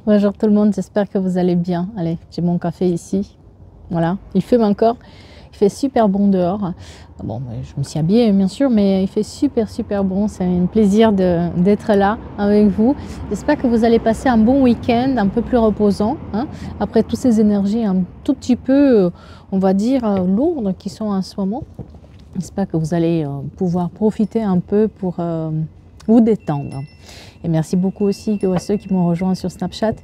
Bonjour tout le monde, j'espère que vous allez bien. Allez, j'ai mon café ici. Voilà, il fume encore. Il fait super bon dehors. Bon, je me suis habillée bien sûr, mais il fait super bon. C'est un plaisir d'être là avec vous. J'espère que vous allez passer un bon week-end, un peu plus reposant, hein, après toutes ces énergies un tout petit peu, on va dire, lourdes qui sont en ce moment. J'espère que vous allez pouvoir profiter un peu pour vous détendre. Et merci beaucoup aussi à ceux qui m'ont rejoint sur Snapchat,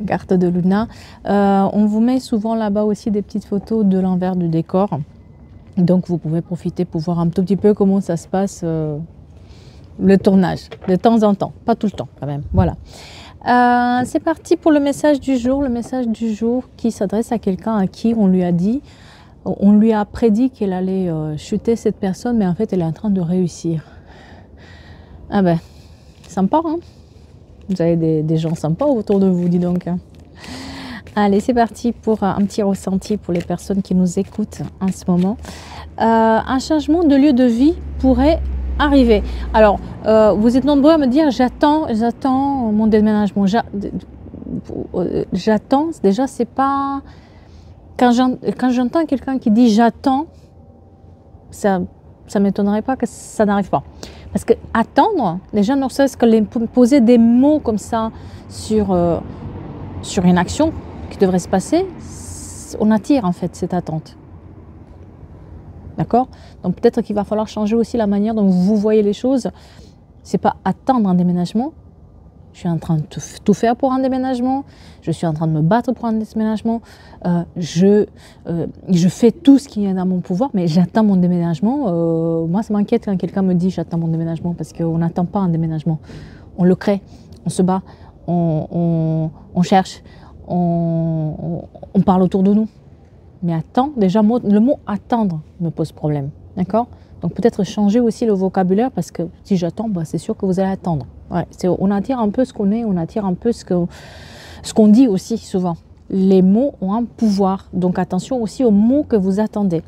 carte de Luna. On vous met souvent là-bas aussi des petites photos de l'envers du décor. Donc vous pouvez profiter pour voir un tout petit peu comment ça se passe le tournage, de temps en temps, pas tout le temps quand même. Voilà. C'est parti pour le message du jour. Le message du jour qui s'adresse à quelqu'un à qui on lui a dit, on lui a prédit qu'elle allait chuter cette personne, mais en fait elle est en train de réussir. Ah ben, sympa, hein? Vous avez des gens sympas autour de vous, dis donc. Allez, c'est parti pour un petit ressenti pour les personnes qui nous écoutent en ce moment. Un changement de lieu de vie pourrait arriver. Alors, vous êtes nombreux à me dire j'attends mon déménagement. J'attends, déjà, c'est pas. Quand j'entends quelqu'un qui dit j'attends, ça m'étonnerait pas que ça n'arrive pas. Parce que attendre, déjà, ne serait-ce que poser des mots comme ça sur une action qui devrait se passer, on attire en fait cette attente. D'accord? Donc peut-être qu'il va falloir changer aussi la manière dont vous voyez les choses. C'est pas attendre un déménagement. Je suis en train de tout faire pour un déménagement. Je suis en train de me battre pour un déménagement. Je fais tout ce qui est dans mon pouvoir, mais j'attends mon déménagement. Moi, ça m'inquiète quand quelqu'un me dit j'attends mon déménagement, parce qu'on n'attend pas un déménagement. On le crée, on se bat, on cherche, on parle autour de nous. Mais attends, déjà, le mot attendre me pose problème. D'accord? Donc peut-être changer aussi le vocabulaire, parce que si j'attends, bah, c'est sûr que vous allez attendre. Ouais, on attire un peu ce qu'on est, on attire un peu ce qu'on dit aussi souvent. Les mots ont un pouvoir, donc attention aussi aux mots que vous attendez.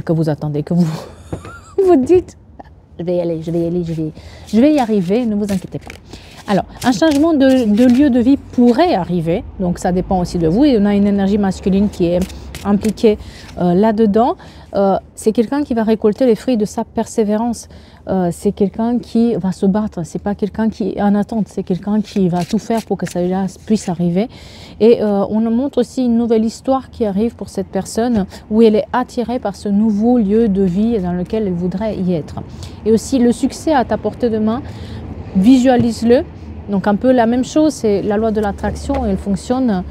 Que vous vous dites, je vais y arriver, ne vous inquiétez pas. Alors, un changement de lieu de vie pourrait arriver, donc ça dépend aussi de vous, et on a une énergie masculine qui est impliquée là-dedans. C'est quelqu'un qui va récolter les fruits de sa persévérance. C'est quelqu'un qui va se battre. C'est pas quelqu'un qui est en attente. C'est quelqu'un qui va tout faire pour que ça puisse arriver. Et on nous montre aussi une nouvelle histoire qui arrive pour cette personne, où elle est attirée par ce nouveau lieu de vie dans lequel elle voudrait y être. Et aussi le succès à ta portée de main. Visualise-le. Donc un peu la même chose. C'est la loi de l'attraction. Elle fonctionne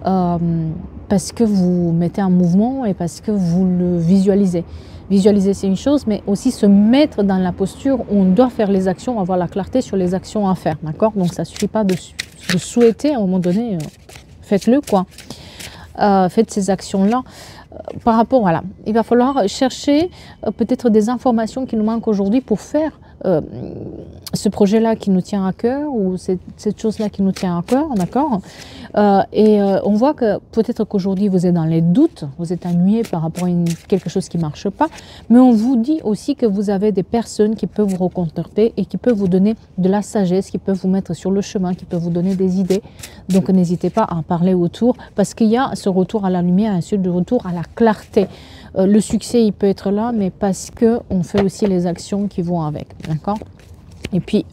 parce que vous mettez en mouvement et parce que vous le visualisez. Visualiser, c'est une chose, mais aussi se mettre dans la posture où on doit faire les actions, avoir la clarté sur les actions à faire. D'accord? Donc ça ne suffit pas de souhaiter, à un moment donné, faites-le quoi. Faites ces actions-là. Par rapport, voilà, il va falloir chercher peut-être des informations qui nous manquent aujourd'hui pour faire ce projet-là qui nous tient à cœur, ou cette chose-là qui nous tient à cœur, d'accord? On voit que peut-être qu'aujourd'hui vous êtes dans les doutes, vous êtes ennuyé par rapport à quelque chose qui ne marche pas, mais on vous dit aussi que vous avez des personnes qui peuvent vous recontacter et qui peuvent vous donner de la sagesse, qui peuvent vous mettre sur le chemin, qui peuvent vous donner des idées. Donc n'hésitez pas à en parler autour, parce qu'il y a ce retour à la lumière, et ce retour à la clarté. Le succès, il peut être là, mais parce qu'on fait aussi les actions qui vont avec. D'accord? Et puis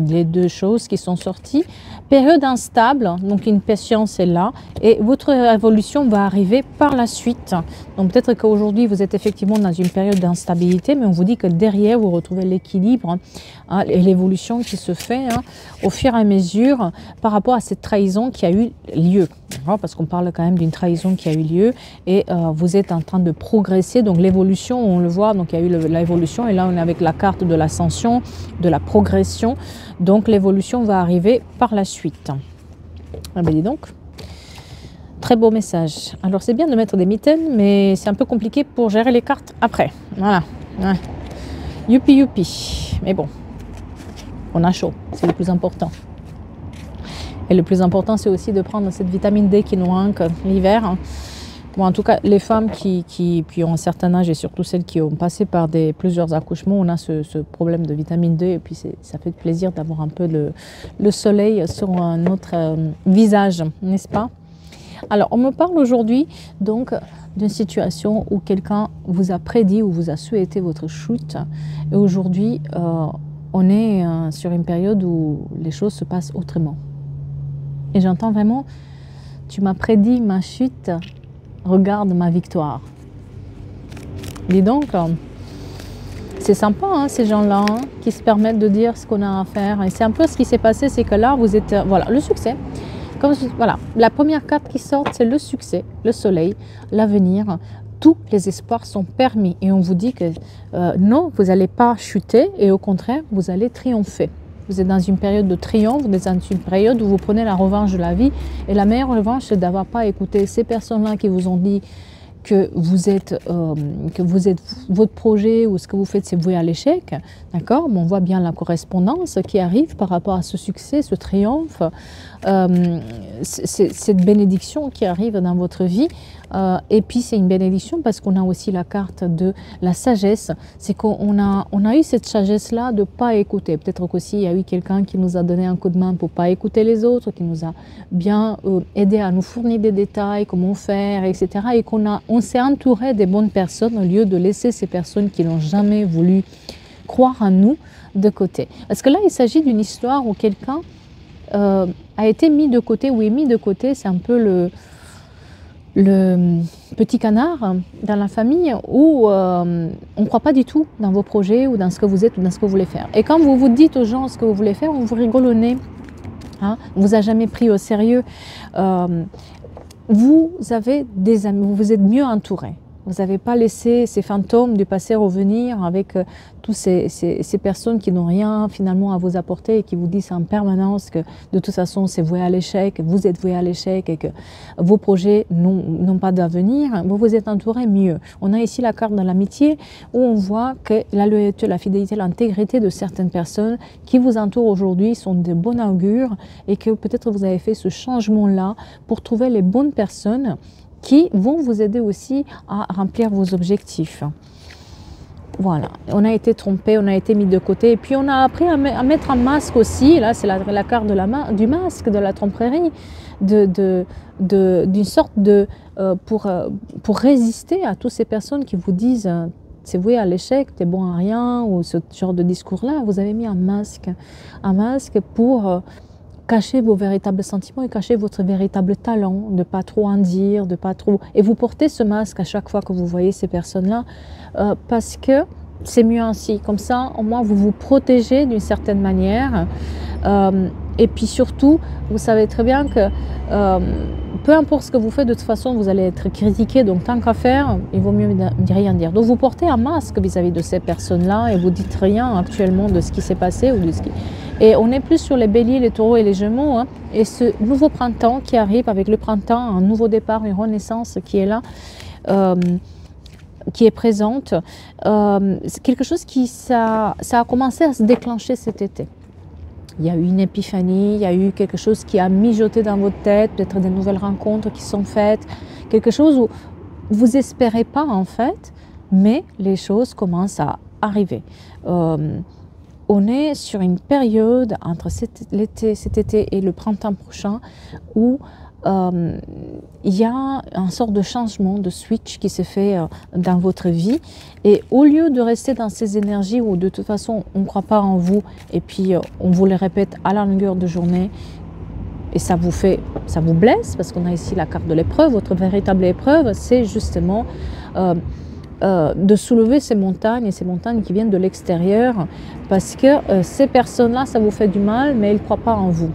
les deux choses qui sont sorties. Période instable, donc une patience est là, et votre évolution va arriver par la suite. Donc peut-être qu'aujourd'hui vous êtes effectivement dans une période d'instabilité, mais on vous dit que derrière vous retrouvez l'équilibre et l'évolution qui se fait au fur et à mesure par rapport à cette trahison qui a eu lieu. Parce qu'on parle quand même d'une trahison qui a eu lieu, et vous êtes en train de progresser. Donc l'évolution, on le voit, donc il y a eu l'évolution, et là on est avec la carte de l'ascension, de la progression. Donc l'évolution va arriver par la suite. Ah ben dis donc, très beau message. Alors c'est bien de mettre des mitaines, mais c'est un peu compliqué pour gérer les cartes après. Voilà. Ouais. Youpi youpi. Mais bon, on a chaud, c'est le plus important. Et le plus important, c'est aussi de prendre cette vitamine D qui nous manque l'hiver. Bon, en tout cas, les femmes qui ont un certain âge et surtout celles qui ont passé par plusieurs accouchements, on a ce problème de vitamine D et puis ça fait plaisir d'avoir un peu le soleil sur notre visage, n'est-ce pas? Alors, on me parle aujourd'hui donc d'une situation où quelqu'un vous a prédit ou vous a souhaité votre chute. Et aujourd'hui, on est sur une période où les choses se passent autrement. Et j'entends vraiment, tu m'as prédit ma chute, regarde ma victoire. Dis donc, c'est sympa hein, ces gens-là hein, qui se permettent de dire ce qu'on a à faire. Et c'est un peu ce qui s'est passé, c'est que là, vous êtes, voilà, le succès. Voilà, la première carte qui sort, c'est le succès, le soleil, l'avenir. Tous les espoirs sont permis et on vous dit que non, vous n'allez pas chuter et au contraire, vous allez triompher. Vous êtes dans une période de triomphe, vous êtes dans une période où vous prenez la revanche de la vie. Et la meilleure revanche, c'est d'avoir pas écouté ces personnes-là qui vous ont dit que votre projet ou ce que vous faites, c'est voué à l'échec. D'accord? On voit bien la correspondance qui arrive par rapport à ce succès, ce triomphe, cette bénédiction qui arrive dans votre vie. Et puis c'est une bénédiction parce qu'on a aussi la carte de la sagesse. C'est qu'on a eu cette sagesse-là de ne pas écouter. Peut-être qu'aussi il y a eu quelqu'un qui nous a donné un coup de main pour ne pas écouter les autres, qui nous a bien aidé à nous fournir des détails, comment faire, etc. Et on s'est entouré des bonnes personnes au lieu de laisser ces personnes qui n'ont jamais voulu croire en nous de côté. Parce que là, il s'agit d'une histoire où quelqu'un a été mis de côté, ou est mis de côté, c'est un peu le petit canard dans la famille où on ne croit pas du tout dans vos projets ou dans ce que vous êtes ou dans ce que vous voulez faire. Et quand vous vous dites aux gens ce que vous voulez faire, on vous rigole au nez. Hein, on ne vous a jamais pris au sérieux. Vous avez des amis, vous vous êtes mieux entouré. Vous n'avez pas laissé ces fantômes du passé revenir avec toutes ces personnes qui n'ont rien finalement à vous apporter et qui vous disent en permanence que de toute façon c'est voué à l'échec, vous êtes voué à l'échec et que vos projets n'ont pas d'avenir. Vous vous êtes entouré mieux. On a ici la carte de l'amitié où on voit que la loyauté, la fidélité, l'intégrité de certaines personnes qui vous entourent aujourd'hui sont de bon augure et que peut-être vous avez fait ce changement-là pour trouver les bonnes personnes qui vont vous aider aussi à remplir vos objectifs. Voilà, on a été trompé, on a été mis de côté et puis on a appris à mettre un masque aussi. Là, c'est la carte de du masque, de la tromperie, d'une sorte de... pour résister à toutes ces personnes qui vous disent c'est voué à l'échec, t'es bon à rien, ou ce genre de discours-là. Vous avez mis un masque pour... cacher vos véritables sentiments et cacher votre véritable talent, de ne pas trop en dire, de pas trop... Et vous portez ce masque à chaque fois que vous voyez ces personnes-là parce que c'est mieux ainsi. Comme ça, au moins, vous vous protégez d'une certaine manière. Et puis surtout, vous savez très bien que peu importe ce que vous faites, de toute façon, vous allez être critiqué. Donc, tant qu'à faire, il vaut mieux rien dire. Donc, vous portez un masque vis-à-vis de ces personnes-là et vous dites rien actuellement de ce qui s'est passé ou de ce qui... Et on est plus sur les béliers, les taureaux et les gémeaux. Hein, et ce nouveau printemps qui arrive avec le printemps, un nouveau départ, une renaissance qui est là, qui est présente. C'est quelque chose ça a commencé à se déclencher cet été. Il y a eu une épiphanie, il y a eu quelque chose qui a mijoté dans votre tête, peut-être des nouvelles rencontres qui sont faites, quelque chose où vous n'espérez pas en fait, mais les choses commencent à arriver. On est sur une période entre cet été et le printemps prochain où il y a un sort de changement, de switch qui se fait dans votre vie. Et au lieu de rester dans ces énergies où de toute façon on ne croit pas en vous et puis on vous les répète à la longueur de journée et ça vous blesse parce qu'on a ici la carte de l'épreuve. Votre véritable épreuve, c'est justement de soulever ces montagnes et ces montagnes qui viennent de l'extérieur parce que ces personnes-là, ça vous fait du mal mais ils ne croient pas en vous.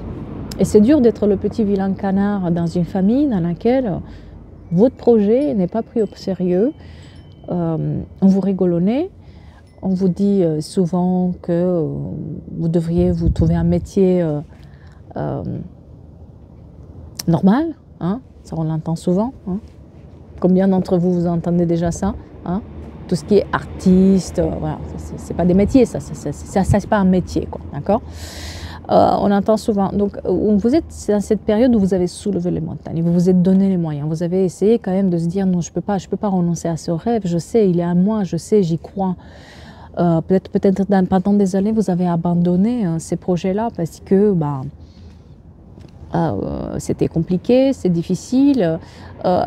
Et c'est dur d'être le petit vilain canard dans une famille dans laquelle votre projet n'est pas pris au sérieux. On vous rigole au nez, on vous dit souvent que vous devriez vous trouver un métier normal, hein, ça on l'entend souvent. Hein. Combien d'entre vous, vous entendez déjà ça, hein? Tout ce qui est artiste, voilà, c'est pas des métiers, ça c'est pas un métier, quoi, d'accord? On entend souvent. Donc, vous êtes dans cette période où vous avez soulevé les montagnes, vous vous êtes donné les moyens. Vous avez essayé quand même de se dire non, je peux pas renoncer à ce rêve. Je sais, il est à moi, je sais, j'y crois. Peut-être pendant des années, vous avez abandonné ces projets-là parce que c'était compliqué, c'est difficile.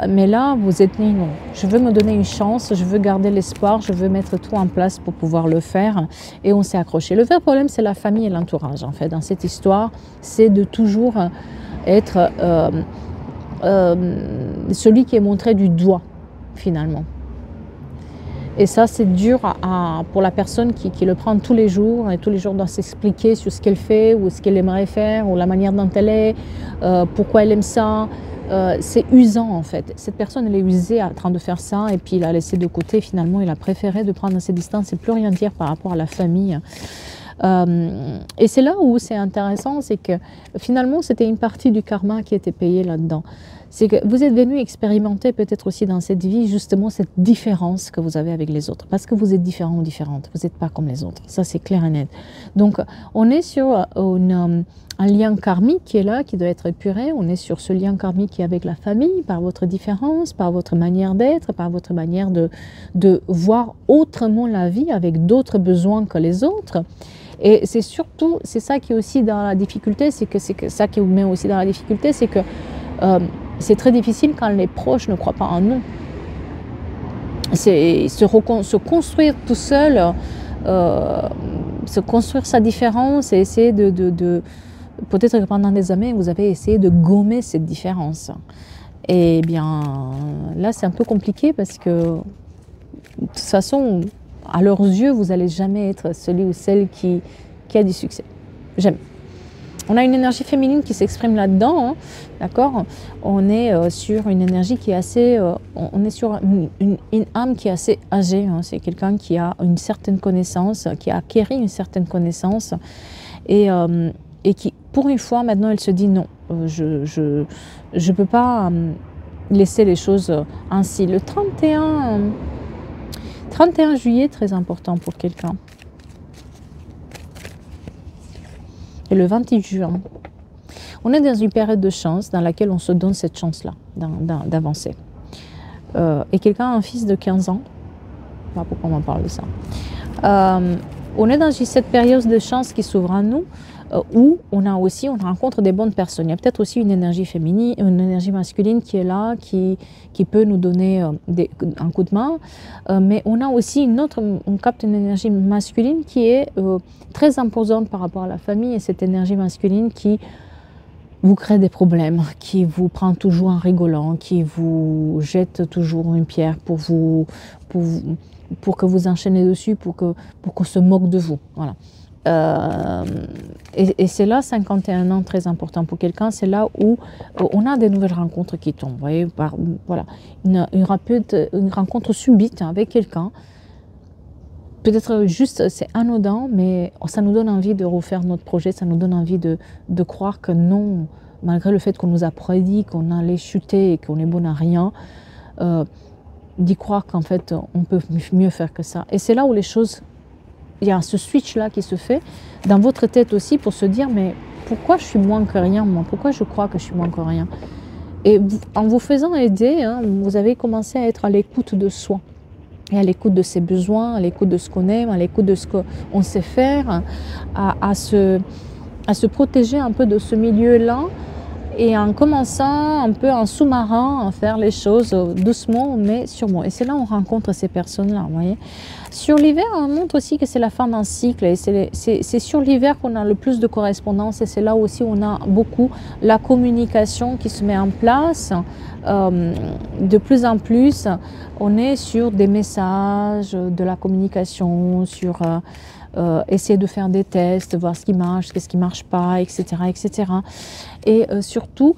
Mais là, vous êtes dit non, je veux me donner une chance, je veux garder l'espoir, je veux mettre tout en place pour pouvoir le faire. Et on s'est accroché. Le vrai problème, c'est la famille et l'entourage. En fait, dans cette histoire, c'est de toujours être celui qui est montré du doigt, finalement. Et ça, c'est dur pour la personne qui le prend tous les jours et tous les jours doit s'expliquer sur ce qu'elle fait ou ce qu'elle aimerait faire ou la manière dont elle est, pourquoi elle aime ça. C'est usant en fait. Cette personne, elle est usée en train de faire ça et puis il a laissé de côté. Finalement, il a préféré de prendre ses distances et plus rien dire par rapport à la famille. Et c'est là où c'est intéressant, c'est que finalement, c'était une partie du karma qui était payée là-dedans. C'est que vous êtes venu expérimenter peut-être aussi dans cette vie justement cette différence que vous avez avec les autres. Parce que vous êtes différent ou différente, vous n'êtes pas comme les autres. Ça, c'est clair et net. Donc, on est sur un lien karmique qui est là, qui doit être épuré. On est sur ce lien karmique qui est avec la famille, par votre différence, par votre manière d'être, par votre manière de voir autrement la vie avec d'autres besoins que les autres. Et c'est surtout, c'est ça qui est aussi dans la difficulté, c'est ça qui vous met aussi dans la difficulté, c'est que c'est très difficile quand les proches ne croient pas en nous. C'est se construire tout seul, se construire sa différence et essayer peut-être que pendant des années, vous avez essayé de gommer cette différence. Et bien là, c'est un peu compliqué parce que de toute façon, à leurs yeux, vous n'allez jamais être celui ou celle qui a du succès. Jamais. On a une énergie féminine qui s'exprime là-dedans, hein, d'accord? On est sur une énergie qui est assez... on est sur une âme qui est assez âgée. Hein, c'est quelqu'un qui a une certaine connaissance, qui a acquéri une certaine connaissance et qui, pour une fois, maintenant, elle se dit non, je ne peux pas laisser les choses ainsi. Le 31 juillet, très important pour quelqu'un. Et le 28 juin, on est dans une période de chance dans laquelle on se donne cette chance-là d'avancer. Et quelqu'un a un fils de 15 ans. Pourquoi on m'en parle de ça? On est dans cette période de chance qui s'ouvre à nous, où on rencontre des bonnes personnes. Il y a peut-être aussi une énergie féminine, une énergie masculine qui est là, qui peut nous donner un coup de main. Mais on a aussi on capte une énergie masculine qui est très imposante par rapport à la famille, et cette énergie masculine qui vous crée des problèmes, qui vous prend toujours en rigolant, qui vous jette toujours une pierre pour que vous enchaînez dessus, pour qu'on se moque de vous. Voilà. Et c'est là, 51 ans, très important pour quelqu'un, c'est là où on a des nouvelles rencontres qui tombent. Vous voyez, voilà, une rencontre subite avec quelqu'un. Peut-être juste, c'est anodin, mais ça nous donne envie de refaire notre projet, ça nous donne envie de croire que non, malgré le fait qu'on nous a prédit qu'on allait chuter et qu'on est bon à rien, d'y croire qu'en fait, on peut mieux faire que ça. Et c'est là où les choses... Il y a ce switch-là qui se fait dans votre tête aussi pour se dire, mais pourquoi je suis moins que rien, moi? Pourquoi je crois que je suis moins que rien? Et en vous faisant aider, hein, vous avez commencé à être à l'écoute de soi. Et à l'écoute de ses besoins, à l'écoute de ce qu'on aime, à l'écoute de ce qu'on sait faire, à se protéger un peu de ce milieu-là. Et en commençant un peu en sous-marin à faire les choses doucement mais sûrement. Et c'est là où on rencontre ces personnes-là, vous voyez. Sur l'hiver, on montre aussi que c'est la fin d'un cycle. Et c'est sur l'hiver qu'on a le plus de correspondance. Et c'est là aussi où on a beaucoup la communication qui se met en place. De plus en plus, on est sur des messages, de la communication, sur... essayer de faire des tests, voir ce qui marche, qu'est-ce qui ne marche pas, etc. etc. Et surtout,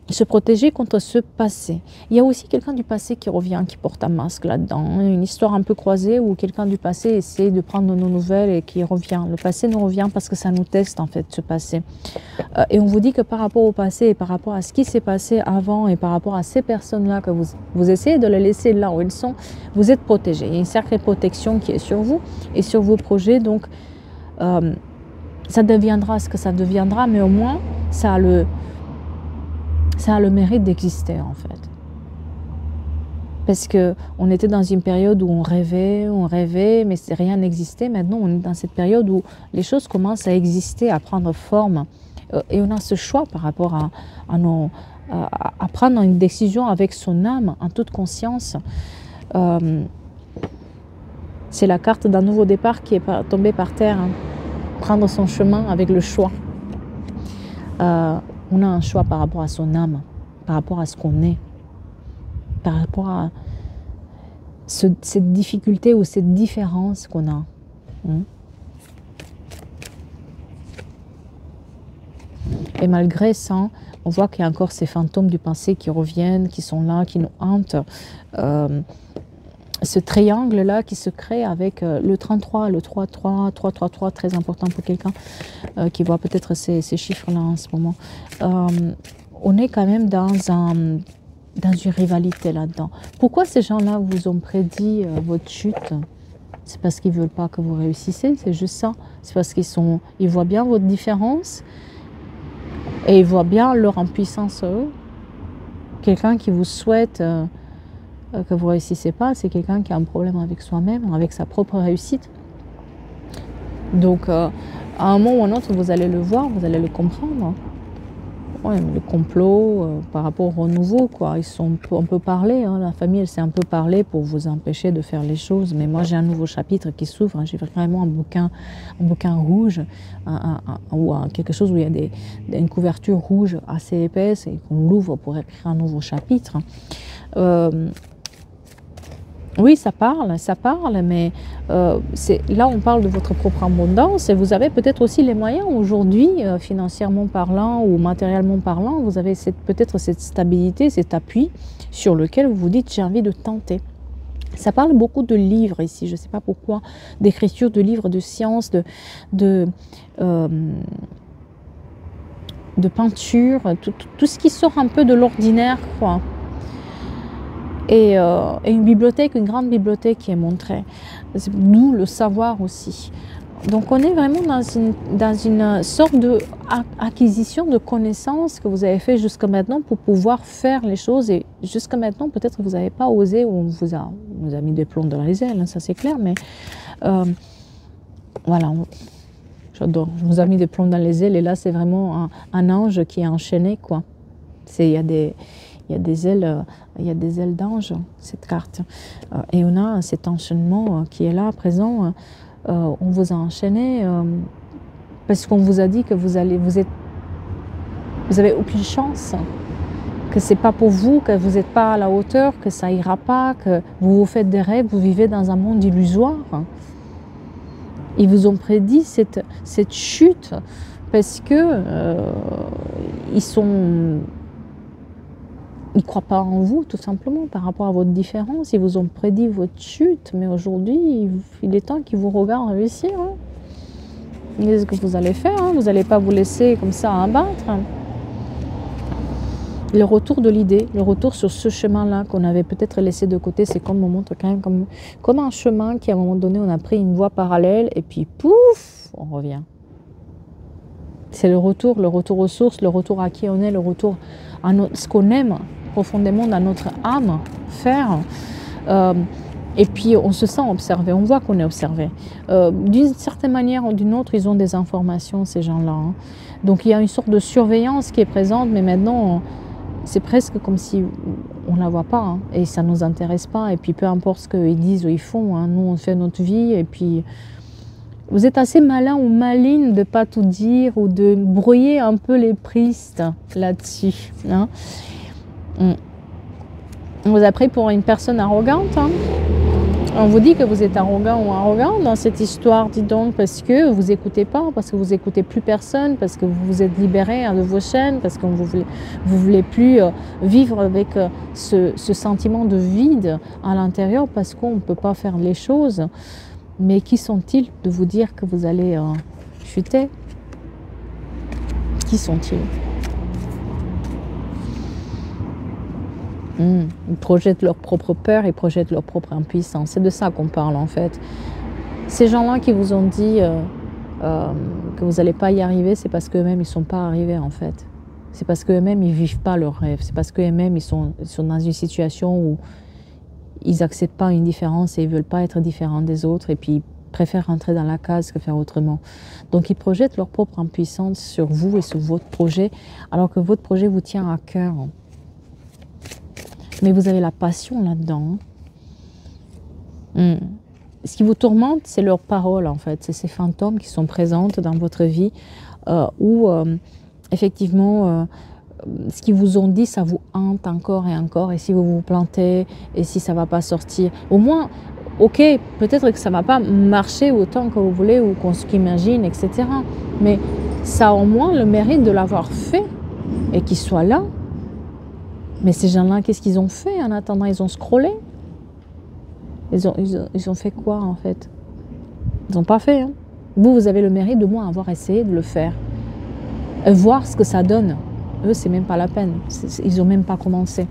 se protéger contre ce passé. Il y a aussi quelqu'un du passé qui revient, qui porte un masque là-dedans. Une histoire un peu croisée où quelqu'un du passé essaie de prendre nos nouvelles et qui revient. Le passé nous revient parce que ça nous teste en fait, ce passé. Et on vous dit que par rapport au passé et par rapport à ce qui s'est passé avant et par rapport à ces personnes-là que vous essayez de les laisser là où elles sont, vous êtes protégés. Il y a une sacrée protection qui est sur vous et sur vos projets. Donc, ça deviendra ce que ça deviendra, mais au moins, ça a le mérite d'exister, en fait. Parce qu'on était dans une période où on rêvait, mais rien n'existait. Maintenant, on est dans cette période où les choses commencent à exister, à prendre forme. Et on a ce choix par rapport à prendre une décision avec son âme, en toute conscience. C'est la carte d'un nouveau départ qui est tombée par terre. Hein. Prendre son chemin avec le choix. On a un choix par rapport à son âme, par rapport à ce qu'on est, par rapport à cette difficulté ou cette différence qu'on a. Et malgré ça, on voit qu'il y a encore ces fantômes du passé qui reviennent, qui sont là, qui nous hantent. Ce triangle-là qui se crée avec le 33, le 3-3, 3-3-3, très important pour quelqu'un qui voit peut-être ces chiffres-là en ce moment. On est quand même dans une rivalité là-dedans. Pourquoi ces gens-là vous ont prédit votre chute? C'est parce qu'ils ne veulent pas que vous réussissez, c'est juste ça. C'est parce ils voient bien votre différence et ils voient bien leur impuissance eux. Quelqu'un qui vous souhaite que vous ne réussissez pas, c'est quelqu'un qui a un problème avec soi-même, avec sa propre réussite. Donc, à un moment ou à un autre, vous allez le voir, vous allez le comprendre. Ouais, le complot par rapport au renouveau, quoi. On peut parler, hein, la famille, elle s'est un peu parlé pour vous empêcher de faire les choses. Mais moi, j'ai un nouveau chapitre qui s'ouvre. Hein, j'ai vraiment un bouquin rouge, ou quelque chose où il y a une couverture rouge assez épaisse et qu'on l'ouvre pour écrire un nouveau chapitre. Oui, ça parle, mais là, on parle de votre propre abondance et vous avez peut-être aussi les moyens aujourd'hui, financièrement parlant ou matériellement parlant, vous avez peut-être cette stabilité, cet appui sur lequel vous vous dites « j'ai envie de tenter ». Ça parle beaucoup de livres ici, je ne sais pas pourquoi, d'écriture, de livres, de sciences, de peinture, tout ce qui sort un peu de l'ordinaire, quoi. Et une bibliothèque, une grande bibliothèque qui est montrée. D'où le savoir aussi. Donc on est vraiment dans une sorte d'acquisition de connaissances que vous avez fait jusqu'à maintenant pour pouvoir faire les choses. Et jusqu'à maintenant, peut-être que vous n'avez pas osé ou on vous a mis des plombs dans les ailes, hein, ça c'est clair. Mais voilà, j'adore. Je vous ai mis des plombs dans les ailes et là c'est vraiment un ange qui est enchaîné, quoi. Il y a des ailes d'ange, cette carte. Et on a cet enchaînement qui est là, présent. On vous a enchaîné parce qu'on vous a dit que vous avez aucune chance, que c'est pas pour vous, que vous n'êtes pas à la hauteur, que ça ira pas, que vous vous faites des rêves, vous vivez dans un monde illusoire. Ils vous ont prédit cette chute parce que ils ne croient pas en vous, tout simplement, par rapport à votre différence. Ils vous ont prédit votre chute, mais aujourd'hui, il est temps qu'ils vous regardent réussir. Hein. C'est ce que vous allez faire, hein. Vous n'allez pas vous laisser comme ça abattre. Le retour de l'idée, le retour sur ce chemin-là qu'on avait peut-être laissé de côté, c'est comme on montre quand même comme un chemin qui, à un moment donné, on a pris une voie parallèle et puis pouf, on revient. C'est le retour aux sources, le retour à qui on est, le retour à ce qu'on aime profondément dans notre âme faire. Et puis on se sent observé, on voit qu'on est observé. D'une certaine manière ou d'une autre, ils ont des informations, ces gens-là. Hein. Donc il y a une sorte de surveillance qui est présente, mais maintenant, c'est presque comme si on ne la voit pas, hein, et ça ne nous intéresse pas. Et puis peu importe ce qu'ils disent ou ils font, hein, nous on fait notre vie, et puis vous êtes assez malin ou maline de ne pas tout dire ou de brouiller un peu les pistes là-dessus. Hein. On vous a pris pour une personne arrogante. Hein. On vous dit que vous êtes arrogant ou arrogant dans cette histoire, dis donc, parce que vous n'écoutez pas, parce que vous n'écoutez plus personne, parce que vous vous êtes libéré de vos chaînes, parce que vous voulez plus vivre avec ce sentiment de vide à l'intérieur, parce qu'on ne peut pas faire les choses. Mais qui sont-ils de vous dire que vous allez chuter? Qui sont-ils? Ils projettent leur propre peur, ils projettent leur propre impuissance. C'est de ça qu'on parle en fait. Ces gens-là qui vous ont dit que vous n'allez pas y arriver, c'est parce qu'eux-mêmes, ils ne sont pas arrivés en fait. C'est parce qu'eux-mêmes, ils ne vivent pas leur rêve. C'est parce qu'eux-mêmes, ils sont dans une situation où ils n'acceptent pas une différence et ils ne veulent pas être différents des autres. Et puis, ils préfèrent rentrer dans la case que faire autrement. Donc, ils projettent leur propre impuissance sur vous et sur votre projet, alors que votre projet vous tient à cœur. Mais vous avez la passion là-dedans. Ce qui vous tourmente, c'est leurs paroles, en fait. C'est ces fantômes qui sont présentes dans votre vie où, effectivement, ce qu'ils vous ont dit, ça vous hante encore et encore. Et si vous vous plantez, et si ça ne va pas sortir, au moins, ok, peut-être que ça ne va pas marcher autant que vous voulez ou qu'on s'imagine, etc. Mais ça a au moins le mérite de l'avoir fait et qu'il soit là. Mais ces gens-là, qu'est-ce qu'ils ont fait en attendant? Ils ont scrollé. Ils ont fait quoi en fait? Ils n'ont pas fait. Hein. Vous avez le mérite de moins avoir essayé de le faire. Voir ce que ça donne. Eux, c'est même pas la peine. Ils n'ont même pas commencé.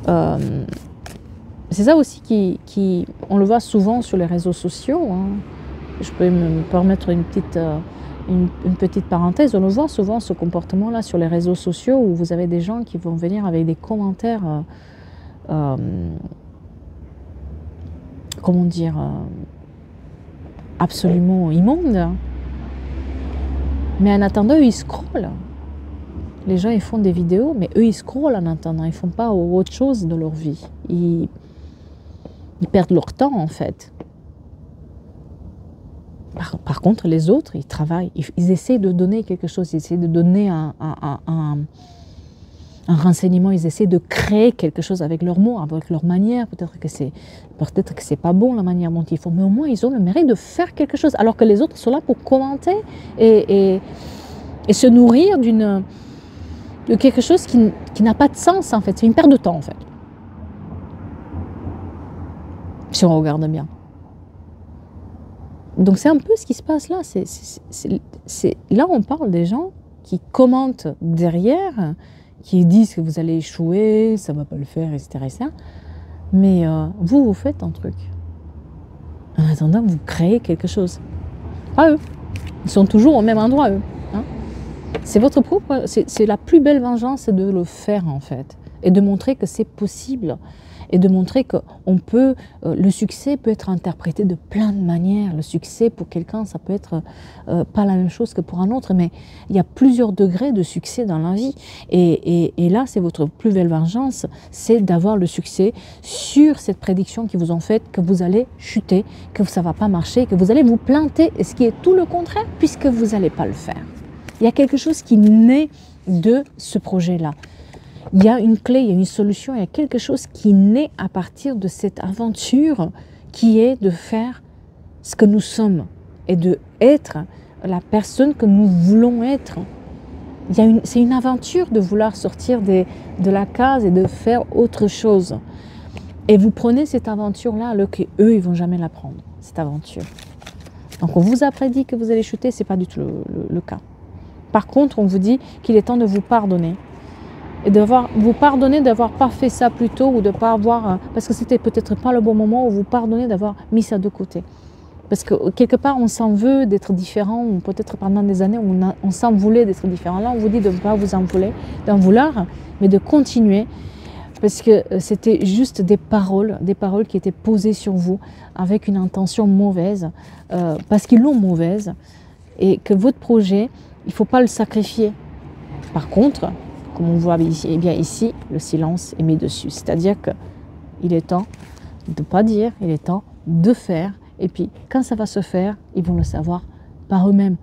C'est ça aussi qui... On le voit souvent sur les réseaux sociaux. Hein. Je peux me permettre une petite parenthèse. On le voit souvent, ce comportement-là, sur les réseaux sociaux où vous avez des gens qui vont venir avec des commentaires... comment dire, absolument immonde. Mais en attendant, eux, ils scrollent. Les gens, ils font des vidéos, mais eux, ils scrollent en attendant. Ils ne font pas autre chose de leur vie. Ils perdent leur temps, en fait. Par contre, les autres, ils travaillent. Ils essaient de donner quelque chose. Ils essaient de donner un renseignement, ils essaient de créer quelque chose avec leurs mots, avec leur manière. Peut-être que c'est pas bon la manière dont ils font, mais au moins ils ont le mérite de faire quelque chose, alors que les autres sont là pour commenter et se nourrir de quelque chose qui n'a pas de sens en fait. C'est une perte de temps en fait, si on regarde bien. Donc c'est un peu ce qui se passe là. Là on parle des gens qui commentent derrière, qui disent que vous allez échouer, ça ne va pas le faire, etc. etc. Mais vous faites un truc. En attendant, vous créez quelque chose. Pas eux. Ils sont toujours au même endroit, eux. Hein. C'est votre propre... C'est la plus belle vengeance, c'est de le faire, en fait. Et de montrer que c'est possible. Et de montrer que le succès peut être interprété de plein de manières. Le succès, pour quelqu'un, ça peut être pas la même chose que pour un autre, mais il y a plusieurs degrés de succès dans la vie. Et là, c'est votre plus belle vengeance, c'est d'avoir le succès sur cette prédiction qu'ils vous ont faite, que vous allez chuter, que ça ne va pas marcher, que vous allez vous planter, et ce qui est tout le contraire, puisque vous n'allez pas le faire. Il y a quelque chose qui naît de ce projet-là. Il y a une clé, il y a une solution, il y a quelque chose qui naît à partir de cette aventure qui est de faire ce que nous sommes et de être la personne que nous voulons être. C'est une aventure de vouloir sortir de la case et de faire autre chose. Et vous prenez cette aventure-là alors qu'eux, ils ne vont jamais la prendre, cette aventure. Donc on vous a prédit que vous allez chuter, ce n'est pas du tout le cas. Par contre, on vous dit qu'il est temps de vous pardonner. Et de vous pardonner d'avoir pas fait ça plus tôt ou de pas avoir... Parce que c'était peut-être pas le bon moment, ou vous pardonner d'avoir mis ça de côté. Parce que quelque part, on s'en veut d'être différent, ou peut-être pendant des années, on s'en voulait d'être différent. Là, on vous dit de ne pas vous en vouloir, mais de continuer. Parce que c'était juste des paroles qui étaient posées sur vous avec une intention mauvaise, parce qu'ils l'ont mauvaise, et que votre projet, il ne faut pas le sacrifier. Par contre... Comme on voit ici, bien ici, le silence est mis dessus. C'est-à-dire qu'il est temps de ne pas dire, il est temps de faire. Et puis, quand ça va se faire, ils vont le savoir par eux-mêmes.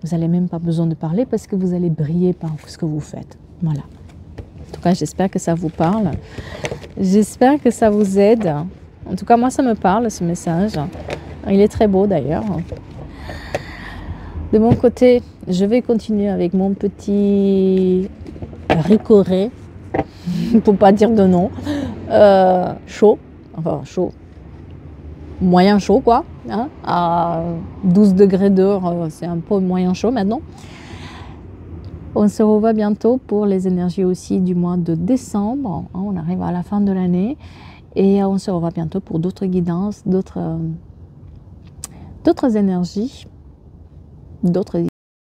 Vous n'avez même pas besoin de parler parce que vous allez briller par ce que vous faites. Voilà. En tout cas, j'espère que ça vous parle. J'espère que ça vous aide. En tout cas, moi, ça me parle, ce message. Il est très beau, d'ailleurs. De mon côté, je vais continuer avec mon petit... ricoré, pour pas dire de nom, chaud, enfin chaud, moyen chaud quoi, hein, à 12 degrés dehors, c'est un peu moyen chaud maintenant. On se revoit bientôt pour les énergies aussi du mois de décembre, hein, on arrive à la fin de l'année et on se revoit bientôt pour d'autres guidances, d'autres énergies d'autres